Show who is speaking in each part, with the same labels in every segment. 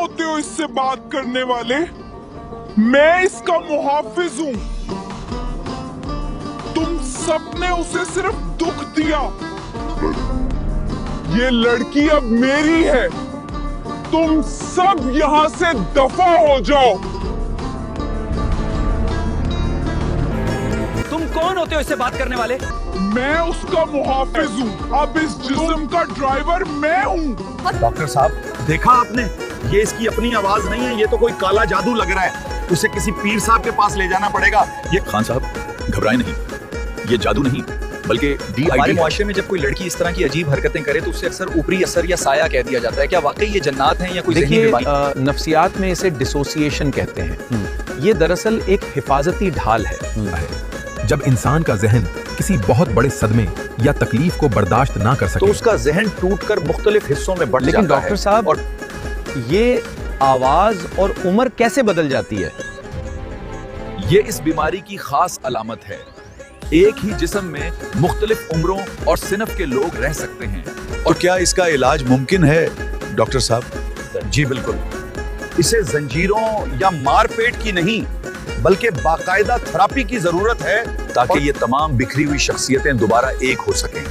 Speaker 1: होते हो इससे बात करने वाले? मैं इसका मुहाफिज हूँ। तुम सबने उसे सिर्फ दुख दिया। ये लड़की अब मेरी है। तुम सब यहाँ से दफा हो जाओ।
Speaker 2: तुम कौन होते हो इससे बात करने वाले?
Speaker 1: मैं उसका मुहाफिज हूँ। अब इस जिस्म का ड्राइवर मैं हूँ।
Speaker 3: डॉक्टर साहब, देखा आपने? ये इसकी अपनी आवाज नहीं है, ये तो कोई काला जादू लग रहा है। उसे किसी पीर साहब के पास ले जाना पड़ेगा। ये
Speaker 4: खान साहब, घबराएं नहीं, ये जादू नहीं बल्कि
Speaker 2: हमारे
Speaker 4: DID
Speaker 2: मुआशरे में जब कोई लड़की इस तरह की अजीब हरकतें करे तो उसे अक्सर ऊपरी असर या साया कह दिया जाता है। क्या वाकई ये जन्नात हैं या कोई ज़हनी
Speaker 5: देखिए,
Speaker 2: बीमारी?
Speaker 5: नफ्सियात में इसे डिसोसिएशन कहते हैं। ये दरअसल एक हिफाजती ढाल है।
Speaker 4: जब इंसान का जहन किसी बहुत बड़े सदमे या तकलीफ को बर्दाश्त ना कर
Speaker 2: तो
Speaker 4: सके
Speaker 2: उसका जहन टूटकर मुख्तलिफ हिस्सों में बढ़
Speaker 5: लेकिन
Speaker 2: जाता है।
Speaker 5: डॉक्टर साहब,
Speaker 2: और
Speaker 5: ये आवाज और उम्र कैसे बदल जाती है?
Speaker 4: ये इस बीमारी की खास अलामत है। एक ही जिस्म में मुख्तलिफ उम्रों और सिनफ के लोग रह सकते हैं।
Speaker 3: और क्या इसका इलाज मुमकिन है डॉक्टर साहब?
Speaker 4: जी बिल्कुल।
Speaker 3: इसे जंजीरों या मारपेट की नहीं बल्कि बाकायदा थेरेपी की जरूरत है ताकि ये तमाम बिखरी हुई शख्सियतें दोबारा एक हो सकें।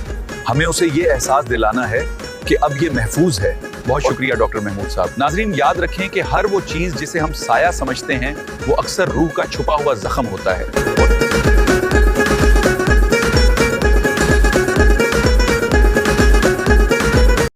Speaker 3: हमें उसे ये एहसास दिलाना है कि अब ये महफूज है।
Speaker 2: बहुत शुक्रिया डॉक्टर महमूद साहब। नाजरीन, याद रखें कि हर वो चीज जिसे हम साया समझते हैं वो अक्सर रूह का छुपा हुआ जख्म होता है।